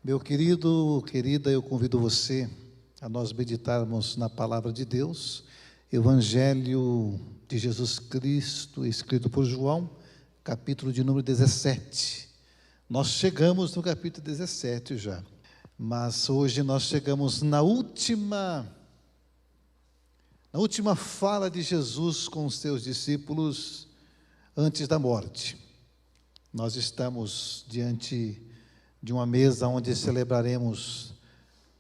Meu querido, querida, eu convido você a nós meditarmos na palavra de Deus, Evangelho de Jesus Cristo, escrito por João, capítulo de número 17. Nós chegamos no capítulo 17 já, mas hoje nós chegamos na última fala de Jesus com os seus discípulos antes da morte. Nós estamos diante de uma mesa onde celebraremos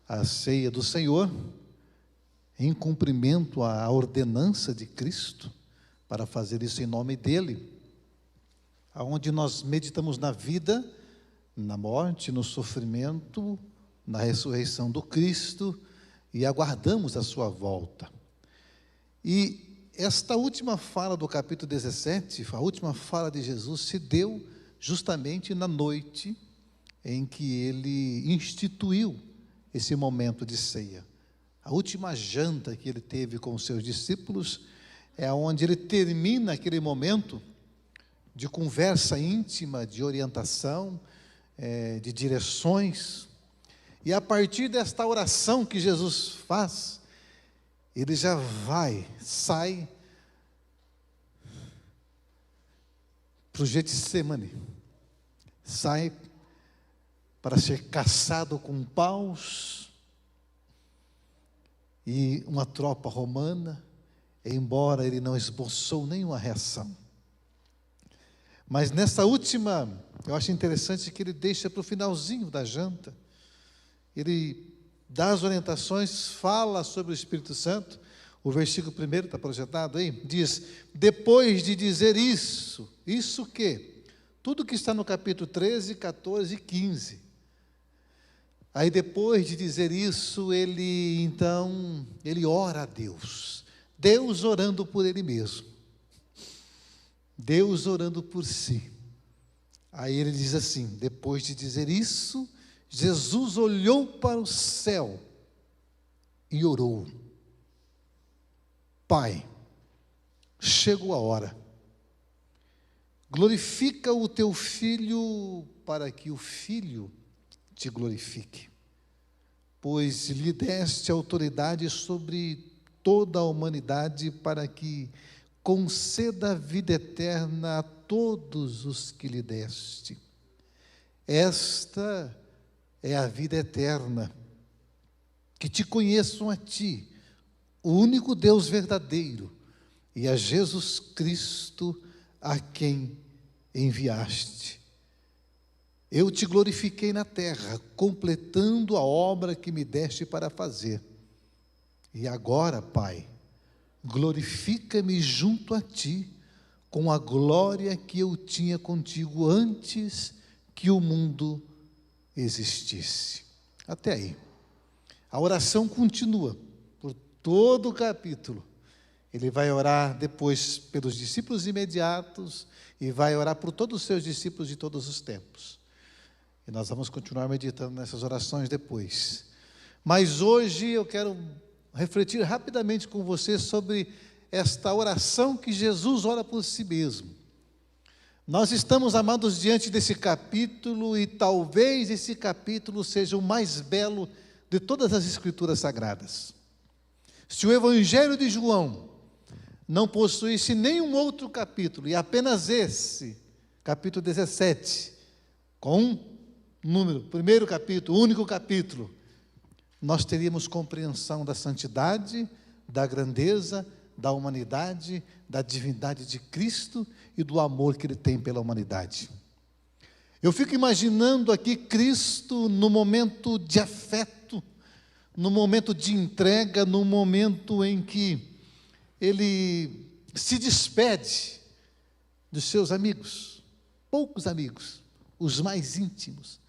a ceia do Senhor, em cumprimento à ordenança de Cristo, para fazer isso em nome dEle, aonde nós meditamos na vida, na morte, no sofrimento, na ressurreição do Cristo e aguardamos a sua volta. E esta última fala do capítulo 17, a última fala de Jesus, se deu justamente na noite em que ele instituiu esse momento de ceia. A última janta que ele teve com os seus discípulos é onde ele termina aquele momento de conversa íntima, de orientação, de direções. E a partir desta oração que Jesus faz, ele já sai para o Getsemane, sai para ser caçado com paus e uma tropa romana, embora ele não esboçou nenhuma reação. Mas nessa última, eu acho interessante que ele deixa para o finalzinho da janta, ele dá as orientações, fala sobre o Espírito Santo. O versículo 1 está projetado aí, diz: depois de dizer isso o quê? Tudo que está no capítulo 13, 14 e 15. Aí depois de dizer isso, ele ora a Deus. Deus orando por ele mesmo. Deus orando por si. Aí ele diz assim, depois de dizer isso, Jesus olhou para o céu e orou: Pai, chegou a hora. Glorifica o teu Filho, para que o Filho te glorifique, pois lhe deste autoridade sobre toda a humanidade, para que conceda a vida eterna a todos os que lhe deste. Esta é a vida eterna, que te conheçam a ti, o único Deus verdadeiro, e a Jesus Cristo, a quem enviaste. Eu te glorifiquei na terra, completando a obra que me deste para fazer. E agora, Pai, glorifica-me junto a ti, com a glória que eu tinha contigo antes que o mundo existisse. Até aí. A oração continua por todo o capítulo. Ele vai orar depois pelos discípulos imediatos e vai orar por todos os seus discípulos de todos os tempos. E nós vamos continuar meditando nessas orações depois. Mas hoje eu quero refletir rapidamente com você sobre esta oração que Jesus ora por si mesmo. Nós estamos, amados, diante desse capítulo, e talvez esse capítulo seja o mais belo de todas as Escrituras Sagradas. Se o Evangelho de João não possuísse nenhum outro capítulo, e apenas esse, capítulo 17, com um número, primeiro capítulo, único capítulo, nós teríamos compreensão da santidade, da grandeza, da humanidade, da divindade de Cristo e do amor que Ele tem pela humanidade. Eu fico imaginando aqui Cristo no momento de afeto, no momento de entrega, no momento em que Ele se despede dos seus amigos, poucos amigos, os mais íntimos,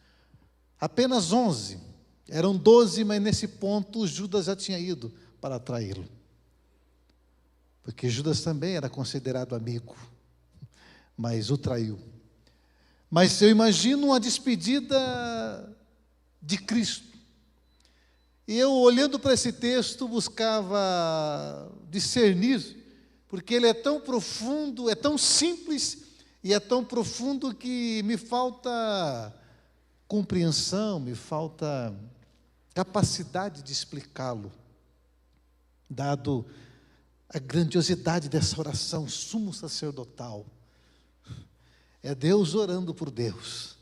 apenas 11, eram 12, mas nesse ponto Judas já tinha ido para traí-lo, porque Judas também era considerado amigo, mas o traiu. Mas eu imagino uma despedida de Cristo, e eu, olhando para esse texto, buscava discernir, porque ele é tão profundo, é tão simples, e é tão profundo que me falta compreensão, me falta capacidade de explicá-lo, dado a grandiosidade dessa oração sumo sacerdotal. É Deus orando por Deus.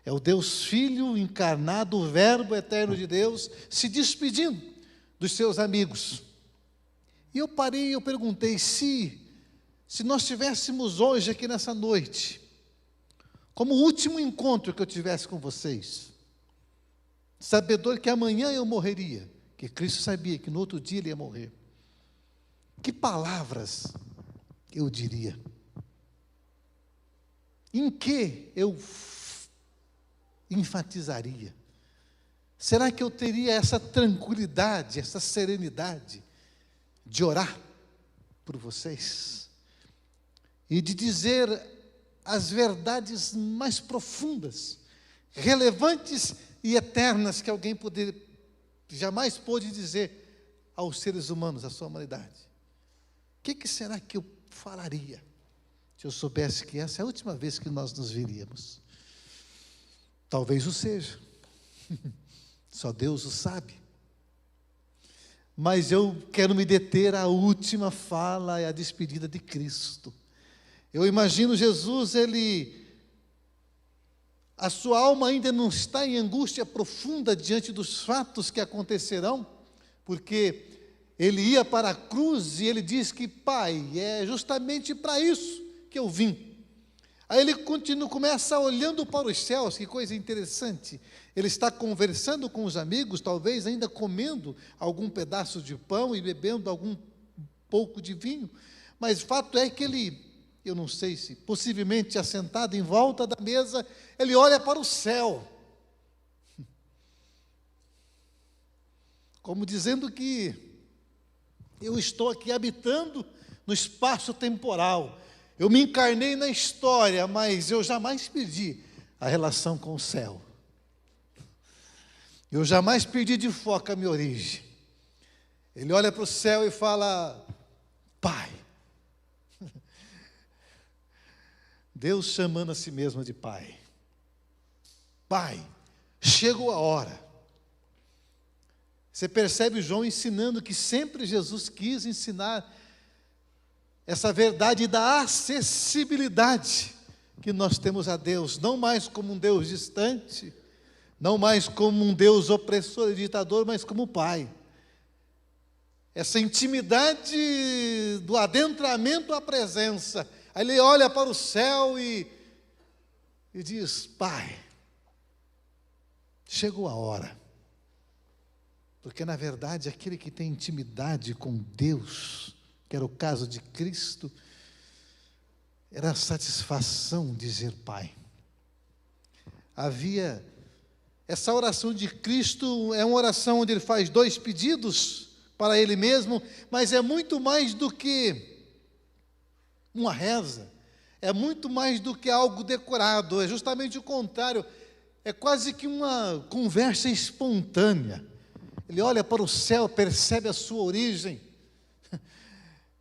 É o Deus Filho encarnado, o Verbo eterno de Deus, se despedindo dos seus amigos. E eu parei e eu perguntei, se nós tivéssemos hoje aqui nessa noite, como o último encontro que eu tivesse com vocês, sabedor que amanhã eu morreria, que Cristo sabia que no outro dia Ele ia morrer, que palavras eu diria? Em que eu enfatizaria? Será que eu teria essa tranquilidade, essa serenidade de orar por vocês e de dizer as verdades mais profundas, relevantes e eternas que alguém jamais pôde dizer aos seres humanos, à sua humanidade? O que será que eu falaria se eu soubesse que essa é a última vez que nós nos veríamos? Talvez o seja. Só Deus o sabe. Mas eu quero me deter à última fala e à despedida de Cristo. Eu imagino Jesus, a sua alma ainda não está em angústia profunda diante dos fatos que acontecerão, porque Ele ia para a cruz e Ele diz que, Pai, é justamente para isso que eu vim. Aí Ele começa olhando para os céus, que coisa interessante. Ele está conversando com os amigos, talvez ainda comendo algum pedaço de pão e bebendo algum pouco de vinho, mas o fato é que Ele, eu não sei se, possivelmente assentado em volta da mesa, Ele olha para o céu, como dizendo que eu estou aqui habitando no espaço temporal, eu me encarnei na história, mas eu jamais perdi a relação com o céu, eu jamais perdi de foco a minha origem. Ele olha para o céu e fala, Pai. Deus chamando a si mesmo de Pai. Pai, chegou a hora. Você percebe João ensinando que sempre Jesus quis ensinar essa verdade da acessibilidade que nós temos a Deus, não mais como um Deus distante, não mais como um Deus opressor e ditador, mas como Pai. Essa intimidade do adentramento à presença. Aí Ele olha para o céu e diz, Pai, chegou a hora. Porque, na verdade, aquele que tem intimidade com Deus, que era o caso de Cristo, era a satisfação de dizer Pai. Havia essa oração de Cristo, é uma oração onde Ele faz 2 pedidos para Ele mesmo, mas é muito mais do que uma reza, é muito mais do que algo decorado, é justamente o contrário, é quase que uma conversa espontânea. Ele olha para o céu, percebe a sua origem,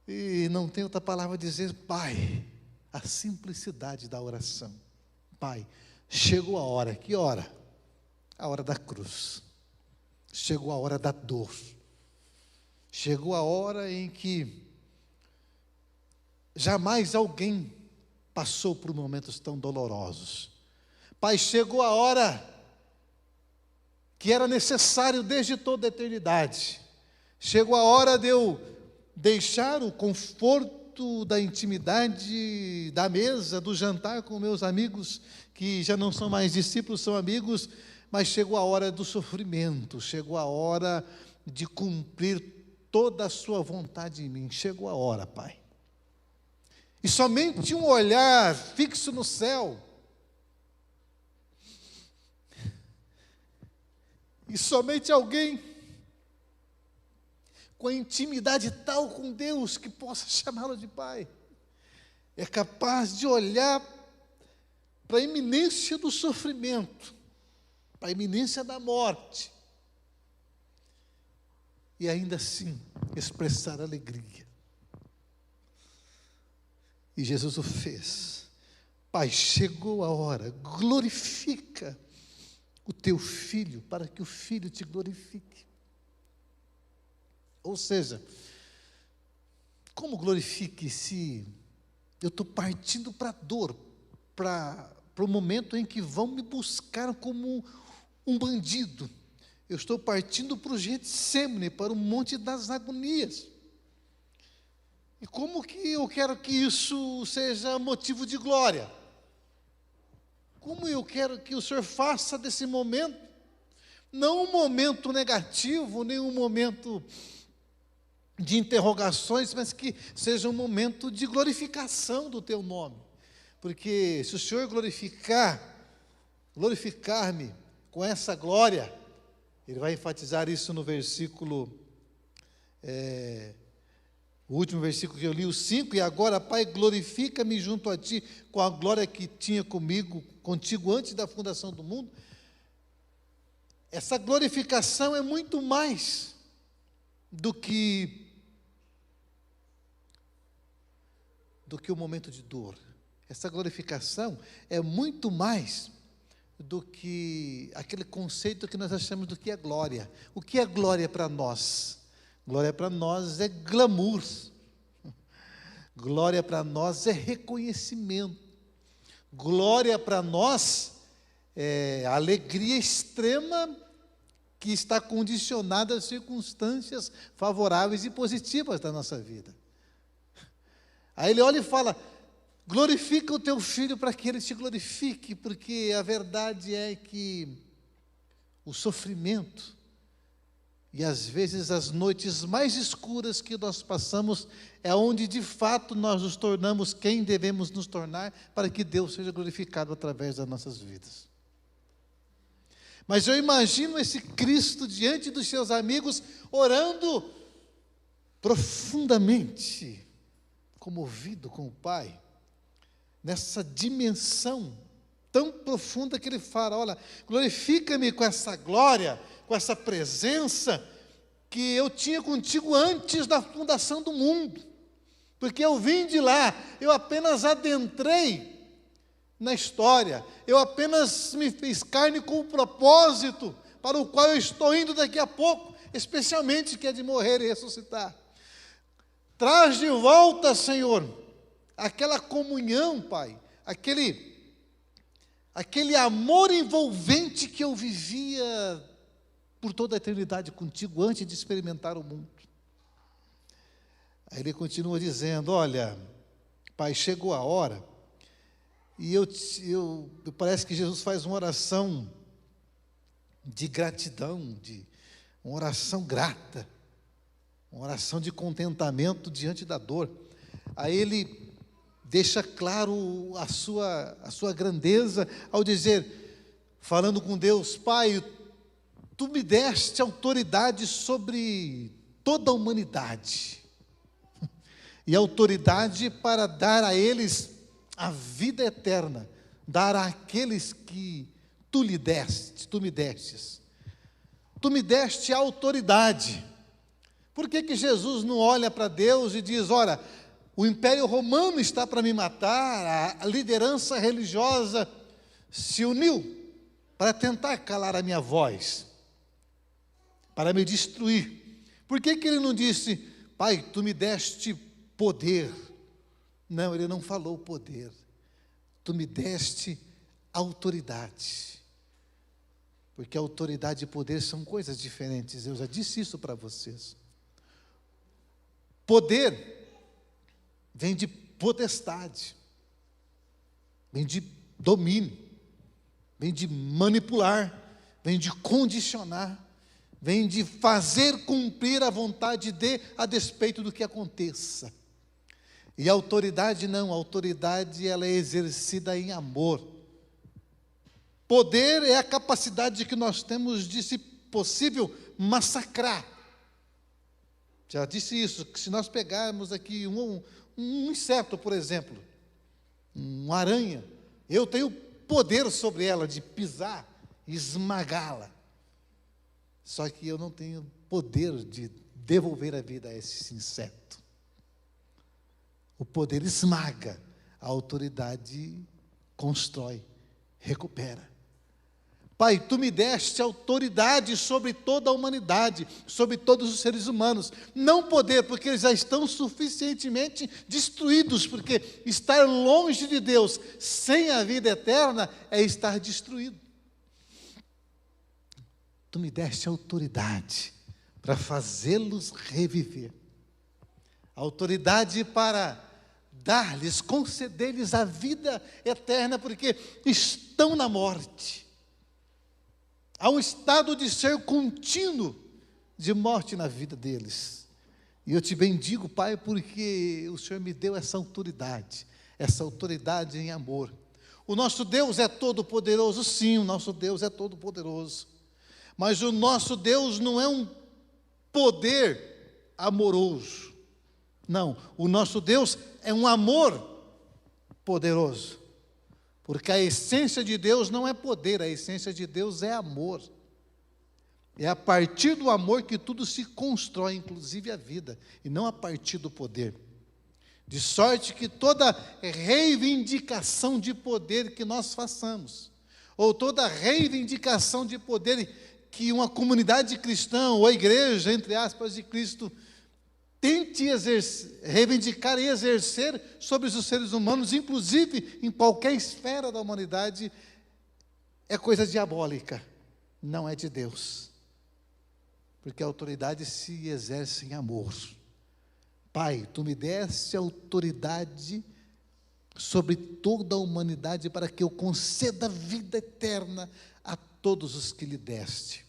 e não tem outra palavra a dizer, Pai, a simplicidade da oração. Pai, chegou a hora, que hora? A hora da cruz, chegou a hora da dor, chegou a hora em que jamais alguém passou por momentos tão dolorosos. Pai, chegou a hora que era necessário desde toda a eternidade. Chegou a hora de eu deixar o conforto da intimidade da mesa, do jantar com meus amigos, que já não são mais discípulos, são amigos, mas chegou a hora do sofrimento, chegou a hora de cumprir toda a sua vontade em mim. Chegou a hora, Pai. E somente um olhar fixo no céu, e somente alguém com a intimidade tal com Deus que possa chamá-lo de Pai, é capaz de olhar para a iminência do sofrimento, para a iminência da morte, e ainda assim expressar alegria. E Jesus o fez. Pai, chegou a hora, glorifica o teu filho, para que o filho te glorifique. Ou seja, como glorifique se eu estou partindo para a dor, para o momento em que vão me buscar como um bandido. Eu estou partindo para o Getsemane, para o Monte das Agonias. E como que eu quero que isso seja motivo de glória? Como eu quero que o Senhor faça desse momento, não um momento negativo, nem um momento de interrogações, mas que seja um momento de glorificação do teu nome. Porque se o Senhor glorificar-me com essa glória, ele vai enfatizar isso no versículo, o último versículo que eu li, o 5, e agora, Pai, glorifica-me junto a Ti, com a glória que tinha contigo antes da fundação do mundo. Essa glorificação é muito mais do que o momento de dor. Essa glorificação é muito mais do que aquele conceito que nós achamos do que é glória. O que é glória para nós? Glória para nós é glamour. Glória para nós é reconhecimento. Glória para nós é alegria extrema que está condicionada às circunstâncias favoráveis e positivas da nossa vida. Aí ele olha e fala: glorifica o teu filho para que ele te glorifique, porque a verdade é que o sofrimento e às vezes as noites mais escuras que nós passamos é onde de fato nós nos tornamos quem devemos nos tornar para que Deus seja glorificado através das nossas vidas. Mas eu imagino esse Cristo diante dos seus amigos, orando profundamente, comovido com o Pai, nessa dimensão tão profunda que ele fala: olha, glorifica-me com essa glória, com essa presença que eu tinha contigo antes da fundação do mundo, porque eu vim de lá, eu apenas adentrei na história, eu apenas me fiz carne com o propósito para o qual eu estou indo daqui a pouco, especialmente que é de morrer e ressuscitar. Traz de volta, Senhor, aquela comunhão, Pai, aquele amor envolvente que eu vivia por toda a eternidade contigo, antes de experimentar o mundo. Aí ele continua dizendo: olha, Pai, chegou a hora, e parece que Jesus faz uma oração de gratidão, uma oração grata, uma oração de contentamento diante da dor. Aí ele deixa claro a sua grandeza ao dizer, falando com Deus: Pai, Tu me deste autoridade sobre toda a humanidade, e autoridade para dar a eles a vida eterna, dar àqueles que Tu me destes. Tu me deste autoridade. Por que Jesus não olha para Deus e diz: olha, o Império Romano está para me matar, a liderança religiosa se uniu para tentar calar a minha voz, para me destruir? Por que ele não disse: Pai, Tu me deste poder? Não, ele não falou poder. Tu me deste autoridade. Porque autoridade e poder são coisas diferentes. Eu já disse isso para vocês. Poder vem de potestade, vem de domínio, vem de manipular, vem de condicionar, vem de fazer cumprir a vontade a despeito do que aconteça. E a autoridade não, a autoridade ela é exercida em amor. Poder é a capacidade que nós temos de, se possível, massacrar. Já disse isso, que se nós pegarmos aqui um inseto, por exemplo, uma aranha, eu tenho poder sobre ela de pisar, esmagá-la. Só que eu não tenho poder de devolver a vida a esse inseto. O poder esmaga, a autoridade constrói, recupera. Pai, tu me deste autoridade sobre toda a humanidade, sobre todos os seres humanos. Não poder, porque eles já estão suficientemente destruídos, porque estar longe de Deus sem a vida eterna é estar destruído. Tu me deste autoridade para fazê-los reviver. Autoridade para dar-lhes, conceder-lhes a vida eterna, porque estão na morte. Há um estado de ser contínuo de morte na vida deles. E eu te bendigo, Pai, porque o Senhor me deu essa autoridade em amor. O nosso Deus é todo-poderoso, sim, o nosso Deus é todo-poderoso. Mas o nosso Deus não é um poder amoroso. Não, o nosso Deus é um amor poderoso. Porque a essência de Deus não é poder, a essência de Deus é amor. É a partir do amor que tudo se constrói, inclusive a vida, e não a partir do poder. De sorte que toda reivindicação de poder que nós façamos, ou toda reivindicação de poder que uma comunidade cristã, ou a igreja, entre aspas, de Cristo, tente reivindicar e exercer sobre os seres humanos, inclusive em qualquer esfera da humanidade, é coisa diabólica, não é de Deus. Porque a autoridade se exerce em amor. Pai, tu me deste autoridade sobre toda a humanidade para que eu conceda vida eterna a todos os que lhe deste.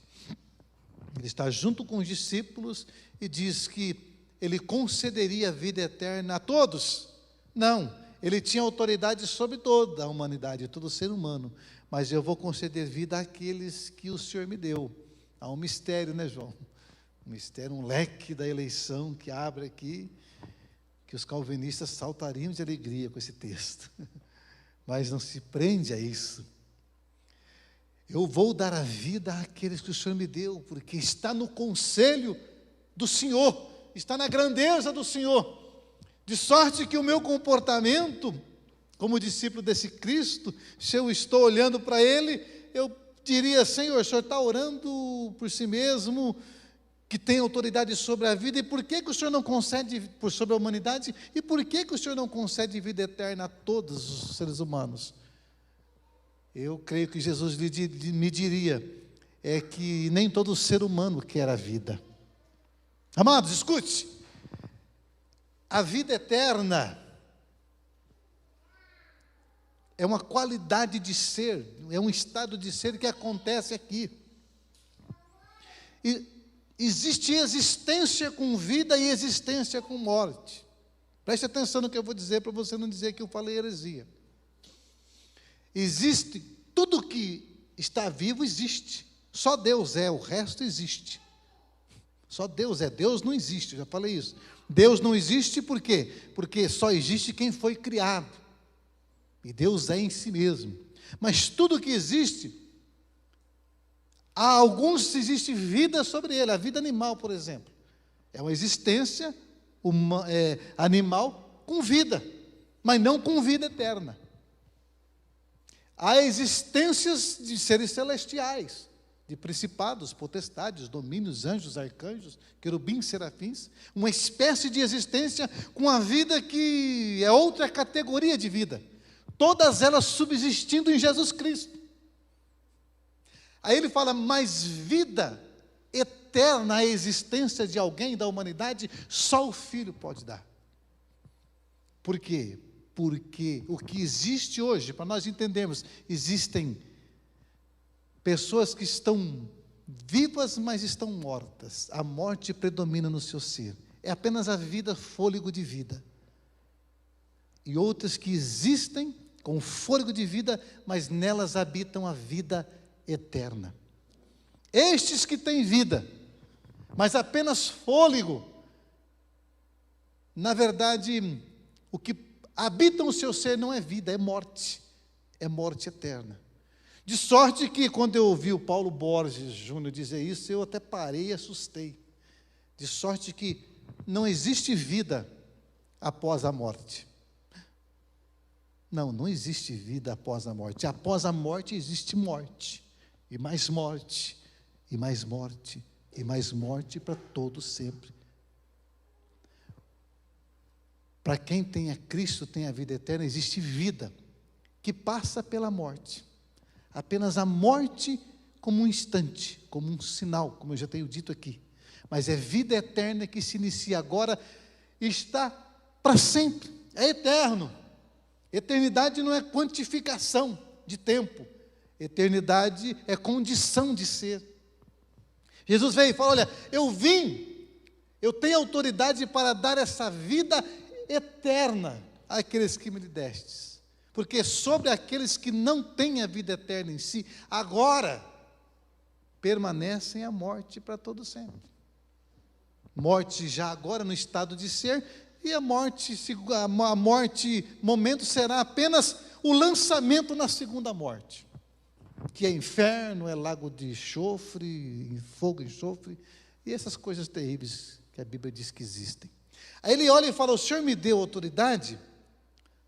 Ele está junto com os discípulos e diz que ele concederia a vida eterna a todos. Não, ele tinha autoridade sobre toda a humanidade, todo ser humano. Mas eu vou conceder vida àqueles que o Senhor me deu. Há um mistério, né, João? Um mistério, um leque da eleição que abre aqui, que os calvinistas saltariam de alegria com esse texto. Mas não se prende a isso. Eu vou dar a vida àqueles que o Senhor me deu, porque está no conselho do Senhor, está na grandeza do Senhor, de sorte que o meu comportamento, como discípulo desse Cristo, se eu estou olhando para Ele, eu diria: Senhor, o Senhor está orando por si mesmo, que tem autoridade sobre a vida, e por que o Senhor não concede sobre a humanidade, e por que o Senhor não concede vida eterna a todos os seres humanos? Eu creio que Jesus me diria, é que nem todo ser humano quer a vida. Amados, escute, a vida eterna é uma qualidade de ser, é um estado de ser que acontece aqui. E existe existência com vida e existência com morte. Preste atenção no que eu vou dizer, para você não dizer que eu falei heresia. Existe, tudo que está vivo existe, só Deus é, o resto existe. Só Deus é, Deus não existe, eu já falei isso. Deus não existe por quê? Porque só existe quem foi criado. E Deus é em si mesmo. Mas tudo que existe, há alguns existe vida sobre ele. A vida animal, por exemplo, é uma existência animal com vida, mas não com vida eterna. Há existências de seres celestiais, de principados, potestades, domínios, anjos, arcanjos, querubins, serafins, uma espécie de existência com a vida que é outra categoria de vida, todas elas subsistindo em Jesus Cristo. Aí ele fala, mas vida eterna, a existência de alguém da humanidade, só o Filho pode dar. Por quê? Porque o que existe hoje, para nós entendermos, existem pessoas que estão vivas, mas estão mortas. A morte predomina no seu ser. É apenas a vida, fôlego de vida. E outras que existem com fôlego de vida, mas nelas habitam a vida eterna. Estes que têm vida, mas apenas fôlego, na verdade, o que habita o seu ser não é vida, é morte eterna. De sorte que, quando eu ouvi o Paulo Borges Júnior dizer isso, eu até parei e assustei. De sorte que não existe vida após a morte. Não existe vida após a morte. Após a morte existe morte. e mais morte, e mais morte, e mais morte para todos sempre. Para quem tem a Cristo, tem a vida eterna, existe vida que passa pela morte. Apenas a morte como um instante, como um sinal, como eu já tenho dito aqui. Mas é vida eterna que se inicia agora e está para sempre, é eterno. Eternidade não é quantificação de tempo. Eternidade é condição de ser. Jesus veio e falou: olha, eu tenho autoridade para dar essa vida eterna àqueles que me destes. Porque sobre aqueles que não têm a vida eterna em si, agora permanecem a morte para todo sempre. Morte já agora no estado de ser, e a morte, momento, será apenas o lançamento na segunda morte, que é inferno, é lago de enxofre, fogo e enxofre, e essas coisas terríveis que a Bíblia diz que existem. Aí ele olha e fala: o Senhor me deu autoridade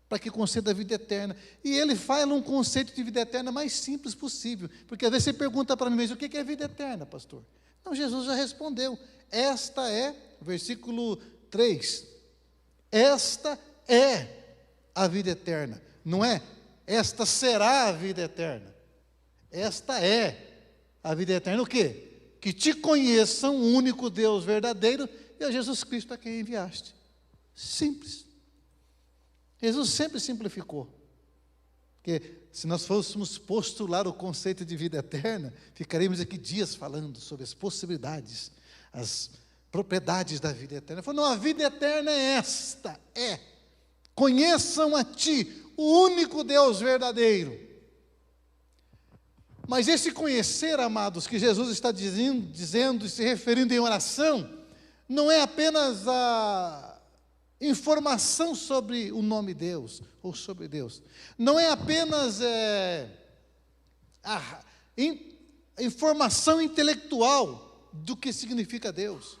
para que conceda a vida eterna. E ele fala um conceito de vida eterna mais simples possível, porque às vezes você pergunta para mim mesmo: o que é vida eterna, pastor? Então Jesus já respondeu. Esta é, versículo 3, esta é a vida eterna. Não é, esta será a vida eterna. Esta é a vida eterna. O quê? Que te conheçam o único Deus verdadeiro e a Jesus Cristo a quem enviaste. Simples. Jesus sempre simplificou. Porque se nós fôssemos postular o conceito de vida eterna, ficaríamos aqui dias falando sobre as possibilidades, as propriedades da vida eterna. Ele falou: não, a vida eterna é esta, conheçam a ti, o único Deus verdadeiro. Mas esse conhecer, amados, que Jesus está dizendo e se referindo em oração, não é apenas a informação sobre o nome Deus, ou sobre Deus. Não é apenas a informação intelectual do que significa Deus.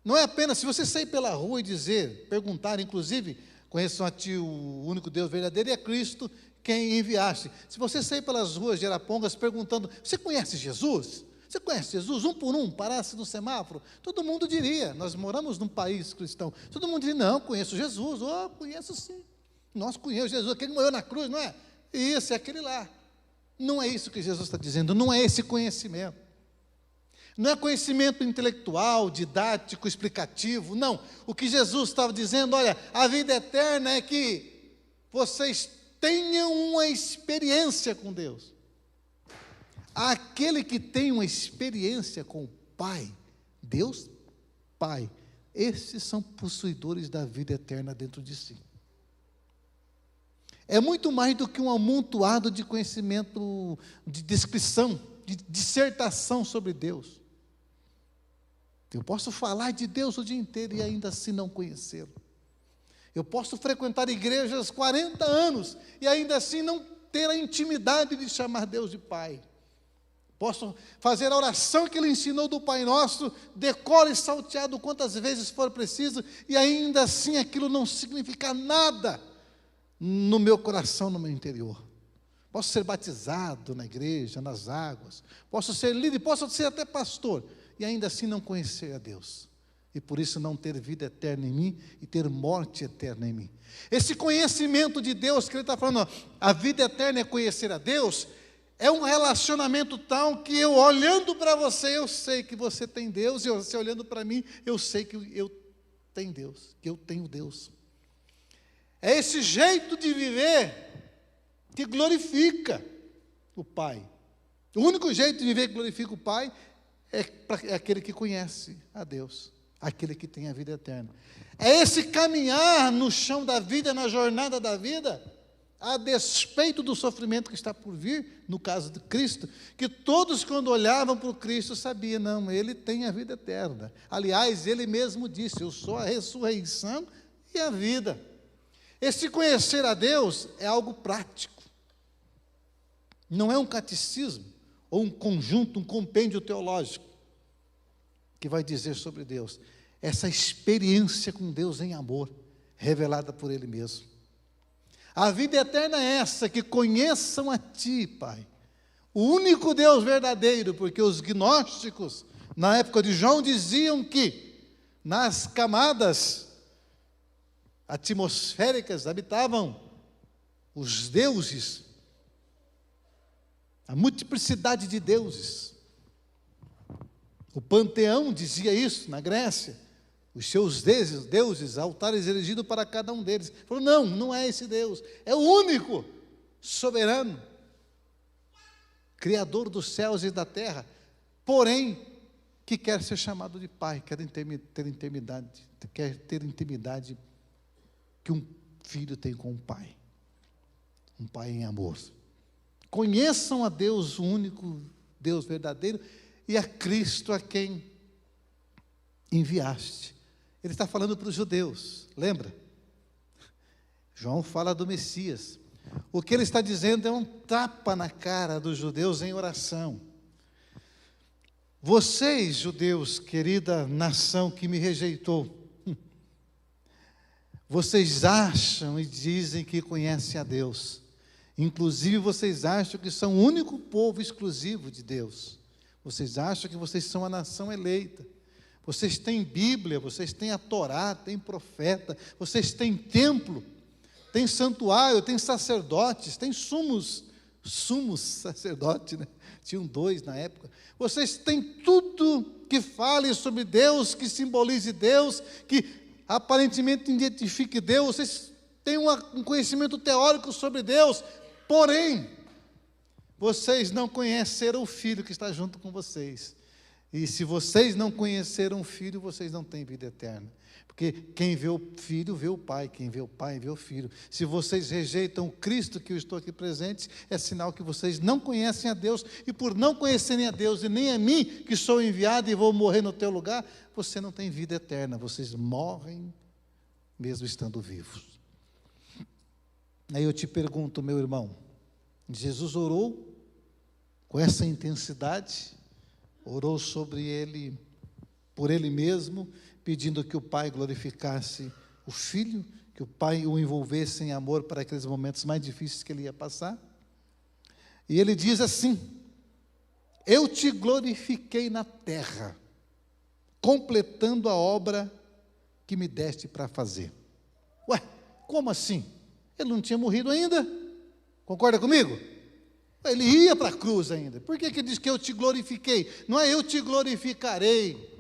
Não é apenas, se você sair pela rua e perguntar, inclusive, conheçam a ti o único Deus verdadeiro e a Cristo quem enviaste. Se você sair pelas ruas de Arapongas perguntando: você conhece Jesus? Você conhece Jesus? Um por um, parasse no semáforo, todo mundo diria. Nós moramos num país cristão. Todo mundo diria: não, conheço Jesus. Oh, conheço sim. Nós conhecemos Jesus, aquele que morreu na cruz, não é? Isso, é aquele lá. Não é isso que Jesus está dizendo, não é esse conhecimento. Não é conhecimento intelectual, didático, explicativo, não. O que Jesus estava dizendo: olha, a vida eterna é que vocês tenham uma experiência com Deus. Aquele que tem uma experiência com o Pai, Deus Pai, esses são possuidores da vida eterna dentro de si. É muito mais do que um amontoado de conhecimento, de descrição, de dissertação sobre Deus. Eu posso falar de Deus o dia inteiro e ainda assim não conhecê-lo. Eu posso frequentar igrejas 40 anos e ainda assim não ter a intimidade de chamar Deus de Pai. Posso fazer a oração que Ele ensinou do Pai Nosso, decora e salteado quantas vezes for preciso, e ainda assim aquilo não significar nada no meu coração, no meu interior. Posso ser batizado na igreja, nas águas, posso ser líder, posso ser até pastor, e ainda assim não conhecer a Deus. E por isso não ter vida eterna em mim e ter morte eterna em mim. Esse conhecimento de Deus que ele está falando, a vida eterna é conhecer a Deus, é um relacionamento tal que eu olhando para você, eu sei que você tem Deus, e você olhando para mim, eu sei que eu tenho Deus, que eu tenho Deus. É esse jeito de viver que glorifica o Pai. O único jeito de viver que glorifica o Pai é aquele que conhece a Deus, aquele que tem a vida eterna. É esse caminhar no chão da vida, na jornada da vida, a despeito do sofrimento que está por vir, no caso de Cristo, que todos quando olhavam para o Cristo sabiam: não, Ele tem a vida eterna. Aliás, Ele mesmo disse: eu sou a ressurreição e a vida. Esse conhecer a Deus é algo prático. Não é um catecismo, ou um conjunto, um compêndio teológico, que vai dizer sobre Deus. Essa experiência com Deus em amor, revelada por Ele mesmo. A vida eterna é essa, que conheçam a Ti, Pai, o único Deus verdadeiro, porque os gnósticos, na época de João, diziam que nas camadas atmosféricas habitavam os deuses, a multiplicidade de deuses. O panteão dizia isso na Grécia, os seus deuses, altares erigidos para cada um deles. Falou, não, não é esse Deus, é o único, soberano, Criador dos céus e da terra, porém, que quer ser chamado de Pai, quer ter intimidade que um filho tem com um pai em amor. Conheçam a Deus, o único Deus verdadeiro, e a Cristo a quem enviaste. Ele está falando para os judeus, lembra? João fala do Messias. O que ele está dizendo é um tapa na cara dos judeus em oração. Vocês, judeus, querida nação que me rejeitou, vocês acham e dizem que conhecem a Deus. Inclusive, vocês acham que são o único povo exclusivo de Deus. Vocês acham que vocês são a nação eleita. Vocês têm Bíblia, vocês têm a Torá, têm profeta, vocês têm templo, têm santuário, têm sacerdotes, têm sumos sacerdotes, né? Tinham 2 na época. Vocês têm tudo que fale sobre Deus, que simbolize Deus, que aparentemente identifique Deus. Vocês têm um conhecimento teórico sobre Deus, porém, vocês não conheceram o Filho que está junto com vocês. E se vocês não conheceram o Filho, vocês não têm vida eterna. Porque quem vê o Filho, vê o Pai. Quem vê o Pai, vê o Filho. Se vocês rejeitam o Cristo que eu estou aqui presente, é sinal que vocês não conhecem a Deus. E por não conhecerem a Deus, e nem a mim, que sou enviado e vou morrer no teu lugar, você não tem vida eterna. Vocês morrem mesmo estando vivos. Aí eu te pergunto, meu irmão, Jesus orou com essa intensidade, orou sobre ele, por ele mesmo, pedindo que o Pai glorificasse o Filho, que o Pai o envolvesse em amor para aqueles momentos mais difíceis que ele ia passar. E ele diz assim: eu te glorifiquei na terra, completando a obra que me deste para fazer. Ué, como assim? Ele não tinha morrido ainda? Concorda comigo? Ele ia para a cruz ainda. Por que diz que eu te glorifiquei? Não é eu te glorificarei,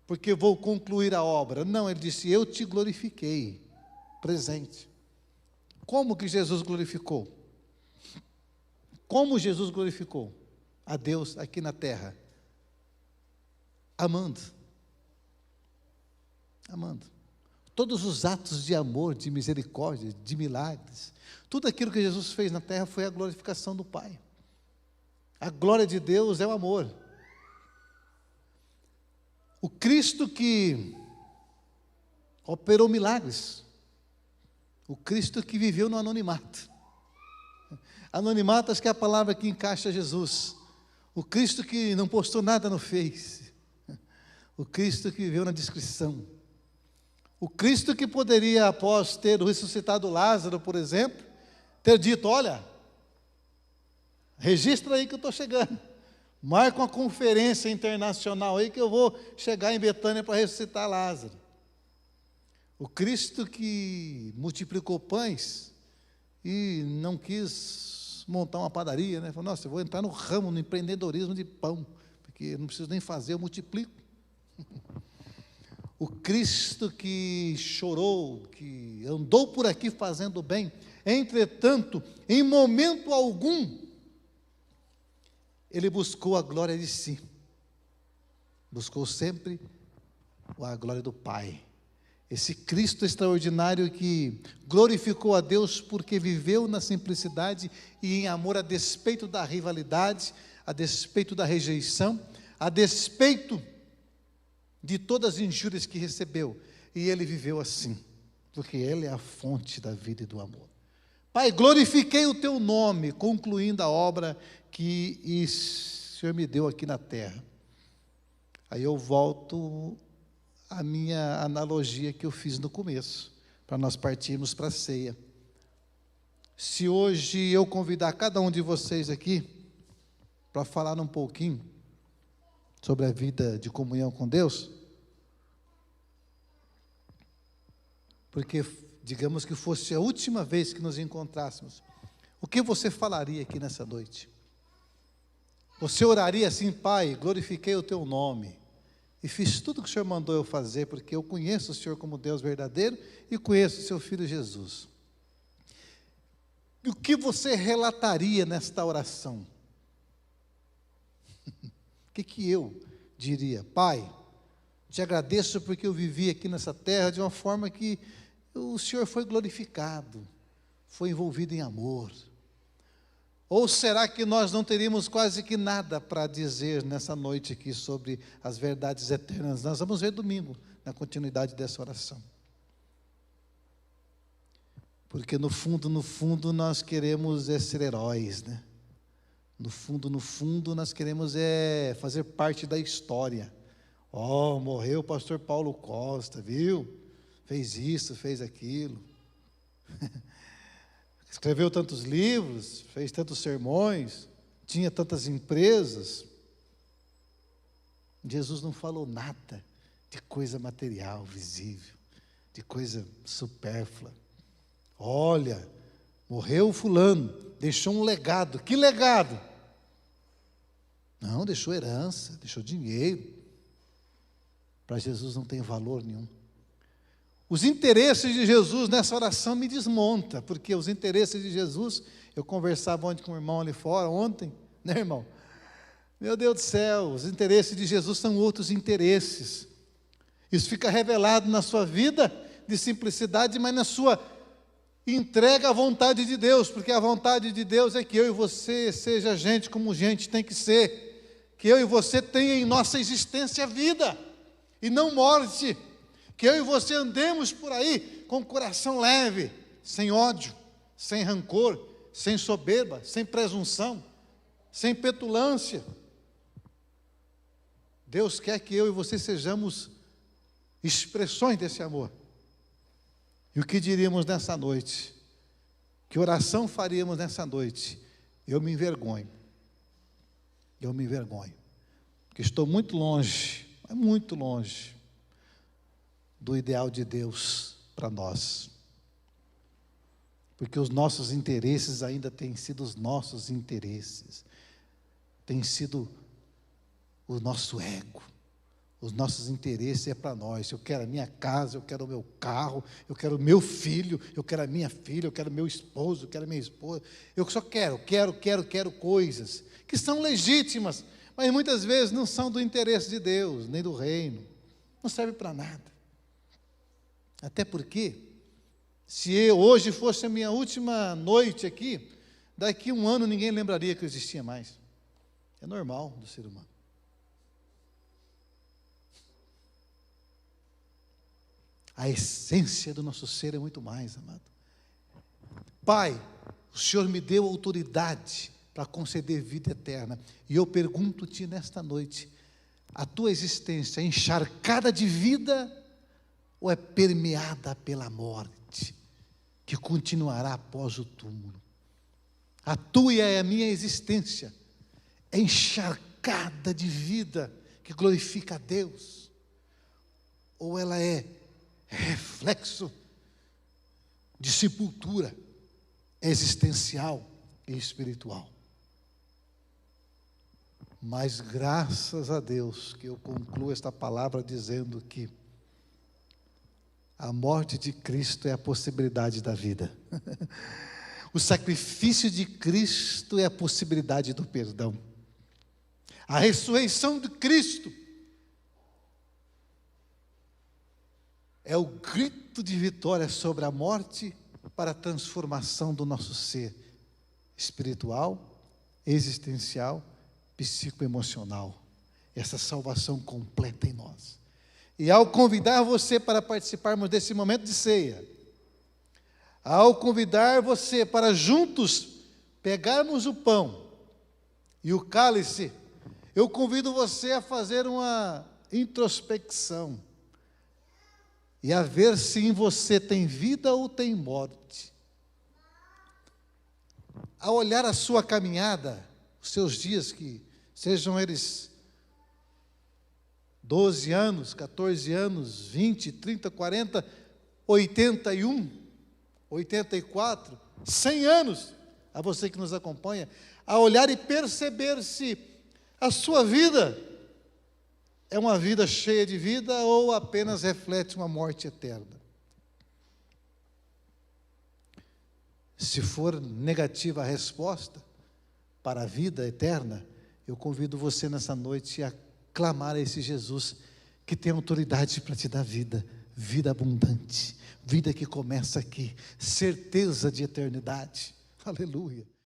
porque vou concluir a obra. Não, ele disse, eu te glorifiquei, presente. Como que Jesus glorificou? Como Jesus glorificou a Deus aqui na terra? Amando. Amando. Todos os atos de amor, de misericórdia, de milagres, tudo aquilo que Jesus fez na terra foi a glorificação do Pai. A glória de Deus é o amor. O Cristo que operou milagres, o Cristo que viveu no anonimato. Anonimato, acho que é a palavra que encaixa Jesus. O Cristo que não postou nada no Face. O Cristo que viveu na discrição. O Cristo que poderia, após ter ressuscitado Lázaro, por exemplo, ter dito, olha, registra aí que eu estou chegando. Marca uma conferência internacional aí que eu vou chegar em Betânia para ressuscitar Lázaro. O Cristo que multiplicou pães e não quis montar uma padaria, né? Falou, nossa, eu vou entrar no ramo, no empreendedorismo de pão, porque não preciso nem fazer, eu multiplico. O Cristo que chorou, que andou por aqui fazendo bem, entretanto, em momento algum, ele buscou a glória de si, buscou sempre a glória do Pai. Esse Cristo extraordinário que glorificou a Deus porque viveu na simplicidade e em amor a despeito da rivalidade, a despeito da rejeição, a despeito de todas as injúrias que recebeu, e ele viveu assim, porque ele é a fonte da vida e do amor. Pai, glorifiquei o teu nome, concluindo a obra que o Senhor me deu aqui na terra. Aí eu volto à minha analogia que eu fiz no começo, para nós partirmos para a ceia. se hoje eu convidar cada um de vocês aqui para falar um pouquinho sobre a vida de comunhão com Deus, porque digamos que fosse a última vez que nos encontrássemos, o que você falaria aqui nessa noite? Você oraria assim: Pai, glorifiquei o teu nome e fiz tudo o que o Senhor mandou eu fazer, porque eu conheço o Senhor como Deus verdadeiro e conheço o seu Filho Jesus. E o que você relataria nesta oração? O que eu diria? Pai, te agradeço porque eu vivi aqui nessa terra de uma forma que o Senhor foi glorificado, foi envolvido em amor. Ou será que nós não teríamos quase que nada para dizer nessa noite aqui sobre as verdades eternas? Nós vamos ver domingo, na continuidade dessa oração. Porque no fundo, nós queremos ser heróis, né? No fundo, nós queremos fazer parte da história. Morreu o pastor Paulo Costa, viu? Fez isso, fez aquilo. Escreveu tantos livros, fez tantos sermões, tinha tantas empresas. Jesus não falou nada de coisa material, visível, de coisa supérflua. Olha, morreu fulano, deixou um legado. Que legado? Não, deixou herança, deixou dinheiro. Para Jesus não tem valor nenhum. Os interesses de Jesus nessa oração me desmonta, porque os interesses de Jesus, eu conversava ontem com o irmão ali fora, ontem, né, irmão? Meu Deus do céu, os interesses de Jesus são outros interesses. Isso fica revelado na sua vida de simplicidade, mas na sua entrega à vontade de Deus, porque a vontade de Deus é que eu e você seja gente como gente tem que ser, que eu e você tenha em nossa existência vida, e não morte, que eu e você andemos por aí com o coração leve, sem ódio, sem rancor, sem soberba, sem presunção, sem petulância. Deus quer que eu e você sejamos expressões desse amor. E o que diríamos nessa noite? Que oração faríamos nessa noite? Eu me envergonho, porque estou muito longe, muito longe do ideal de Deus para nós, porque os nossos interesses ainda têm sido os nossos interesses, tem sido o nosso ego, os nossos interesses é para nós. Eu quero a minha casa, eu quero o meu carro, eu quero o meu filho, eu quero a minha filha, eu quero o meu esposo, eu quero a minha esposa, eu só quero coisas que são legítimas, mas muitas vezes não são do interesse de Deus, nem do reino, não serve para nada. Até porque, se hoje fosse a minha última noite aqui, daqui a um ano ninguém lembraria que eu existia mais. É normal do ser humano. A essência do nosso ser é muito mais, amado. Pai, o Senhor me deu autoridade para conceder vida eterna. E eu pergunto-te nesta noite, a tua existência é encharcada de vida ou é permeada pela morte, que continuará após o túmulo? A tua e a minha existência é encharcada de vida que glorifica a Deus, ou ela é reflexo de sepultura existencial e espiritual? Mas graças a Deus que eu concluo esta palavra dizendo que a morte de Cristo é a possibilidade da vida. O sacrifício de Cristo é a possibilidade do perdão. A ressurreição de Cristo é o grito de vitória sobre a morte para a transformação do nosso ser espiritual, existencial, psicoemocional. Essa salvação completa em nós. E ao convidar você para participarmos desse momento de ceia, ao convidar você para juntos pegarmos o pão e o cálice, eu convido você a fazer uma introspecção e a ver se em você tem vida ou tem morte. a olhar a sua caminhada, os seus dias, que sejam eles 12 anos, 14 anos, 20, 30, 40, 81, 84, 100 anos, a você que nos acompanha, a olhar e perceber se a sua vida é uma vida cheia de vida ou apenas reflete uma morte eterna. Se for negativa a resposta para a vida eterna, eu convido você nessa noite a clamar a esse Jesus que tem autoridade para te dar vida, vida abundante, vida que começa aqui, certeza de eternidade. Aleluia.